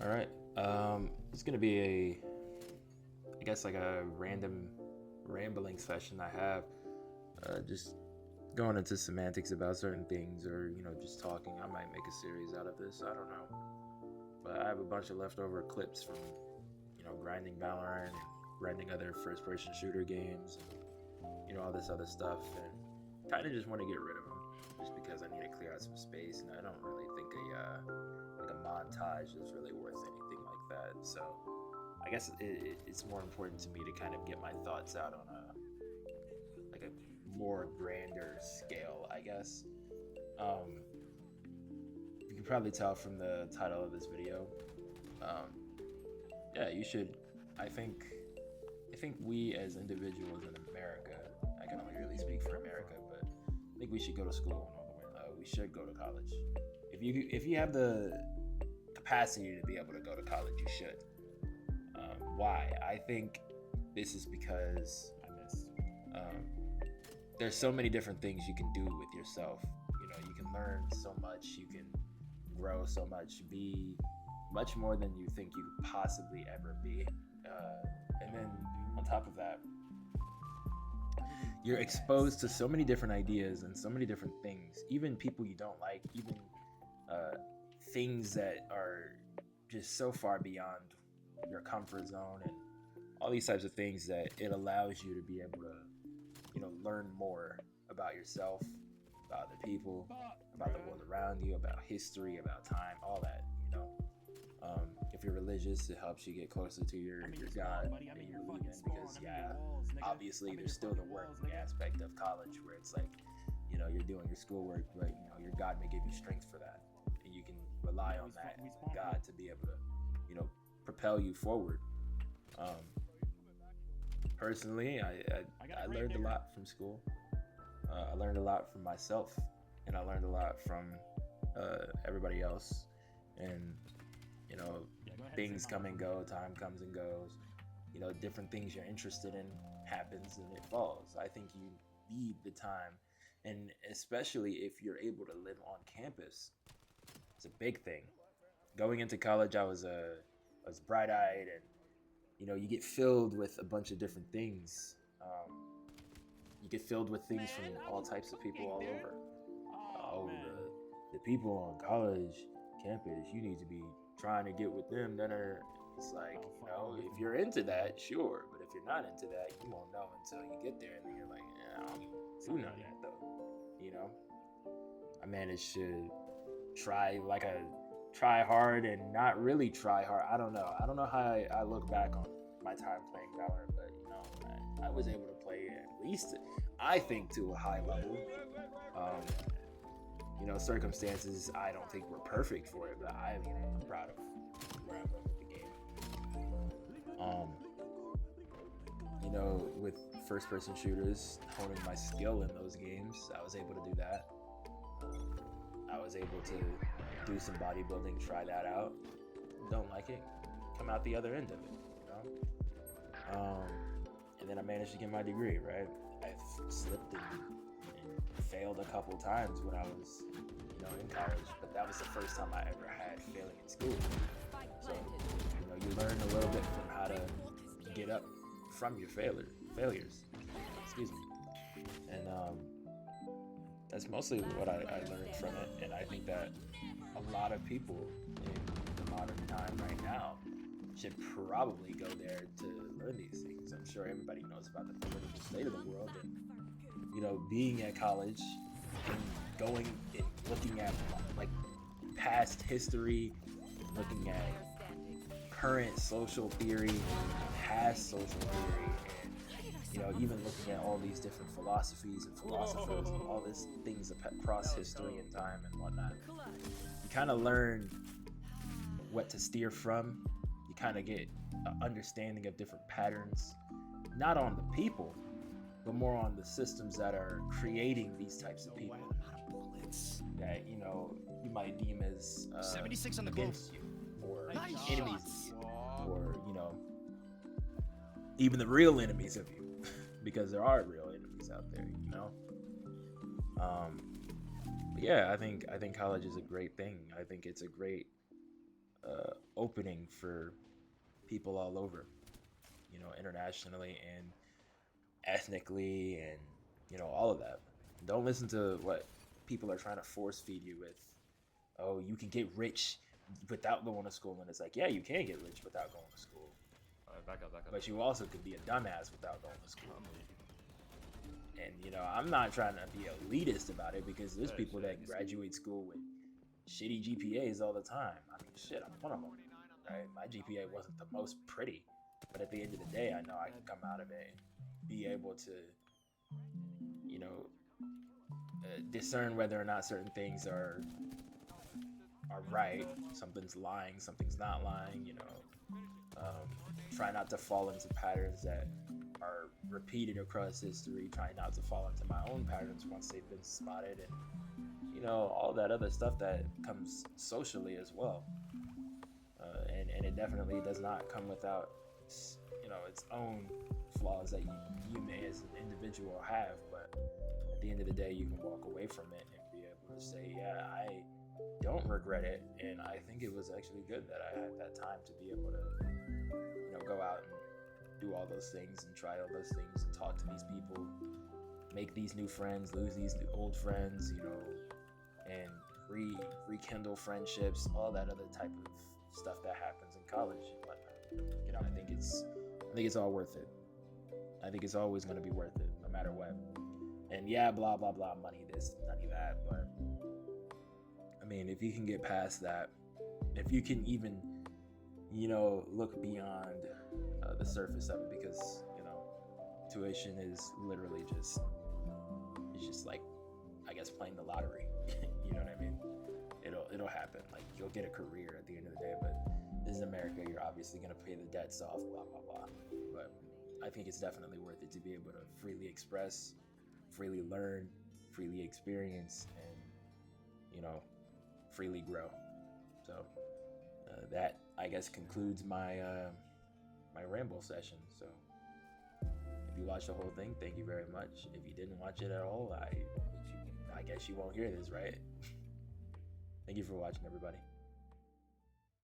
All right. It's gonna be I guess like a random rambling session I have. Just going into semantics about certain things, or just talking. I might make a series out of this. I don't know. But I have a bunch of leftover clips from grinding Valorant and grinding other first-person shooter games, and all this other stuff, and kind of just want to get rid of them, just because I need to clear out some space, and I don't really think like a montage is really worth anything like that. So I guess it's more important to me to kind of get my thoughts out on a more grander scale, I guess. Um, you can probably tell from the title of this video. Um, yeah, you should. I think. I think we as individuals in America. I can only really speak for America, but I think we should go to school. We should go to college. If you have the capacity to be able to go to college, you should. Why? I think this is because um, there's so many different things you can do with yourself. You can learn so much. You can grow so much. Be much more than you think you could possibly ever be. And then on top of that, you're exposed to so many different ideas and so many different things, even people you don't like, even things that are just so far beyond your comfort zone, and all these types of things that it allows you to be able to learn more about yourself, about other people, about the world around you, about history, about time, all that. If you're religious, it helps you get closer to your God that you're believing in, because obviously there's still the working aspect of college where it's like, you're doing your schoolwork, but your God may give you strength for that, and you can rely on that God to be able to propel you forward. Um, Personally, I learned a lot from school. I learned a lot from myself, and I learned a lot from everybody else. And things come and go, time comes and goes. Different things you're interested in happens and it falls. I think you need the time, and especially if you're able to live on campus, it's a big thing. Going into college, I was bright-eyed, and you get filled with a bunch of different things. You get filled with things from all types of people all over. Oh, the people on college campus, you need to be trying to get with them. Then it's like, if you're into that, sure, but if you're not into that, you won't know until you get there, and then you're like, I don't do none of that though. I managed to try hard and not really try hard. I don't know. I don't know how I look back on my time playing Valorant, but I was able to play at least, I think, to a high level. Um, Circumstances I don't think were perfect for it, but I'm proud of where I'm with the game. With first-person shooters, honing my skill in those games, I was able to do that. I was able to do some bodybuilding, try that out. Don't like it, come out the other end of it. And then I managed to get my degree. Right, I've slipped and failed a couple times when I was, in college, but that was the first time I ever had failing in school. So, you learn a little bit from how to get up from your failures. Excuse me. And that's mostly what I learned from it, and I think that a lot of people in the modern time right now should probably go there to learn these things. I'm sure everybody knows about the political state of the world, and being at college and going and looking at like past history, looking at current social theory, past social theory, and even looking at all these different philosophies and philosophers and all these things across history and time and whatnot. You kind of learn what to steer from. You kind of get an understanding of different patterns, not on the people, but more on the systems that are creating these types of people that you might deem as 76 on the against you, or Nice enemies shots. of you, or even the real enemies of you, because there are real enemies out there. But yeah, I think college is a great thing. I think it's a great opening for people all over, internationally and ethnically, and all of that. Don't listen to what people are trying to force feed you with. Oh, you can get rich without going to school, and it's like, yeah, you can get rich without going to school. All right, back up. But you also could be a dumbass without going to school. And I'm not trying to be elitist about it, because there's people that graduate school with shitty GPAs all the time. I mean, shit, I'm one of them. Right? My GPA wasn't the most pretty, but at the end of the day, I know I can come out of it and be able to, discern whether or not certain things are right. Something's lying, something's not lying. Try not to fall into patterns that are repeated across history. Try not to fall into my own patterns once they've been spotted, and all that other stuff that comes socially as well. And it definitely does not come without its own flaws that you may as an individual have, but at the end of the day, you can walk away from it and be able to say, yeah, I don't regret it, and I think it was actually good that I had that time to be able to go out and do all those things and try all those things and talk to these people, make these new friends, lose these old friends, and rekindle friendships, all that other type of stuff that happens in college and whatnot. I think it's all worth it. I think it's always going to be worth it, no matter what. And yeah, blah blah blah, money this, money that, but I mean, if you can get past that, if you can even look beyond the surface of it, because tuition is literally just like, I guess, playing the lottery. You know what I mean? It'll happen. Like, you'll get a career at the end of the day, but this is America. You're obviously gonna pay the debts off, blah blah blah. But I think it's definitely worth it to be able to freely express, freely learn, freely experience, and freely grow. So that, I guess, concludes my my ramble session. So if you watched the whole thing, thank you very much. If you didn't watch it at all, I guess you won't hear this, right? Thank you for watching, everybody.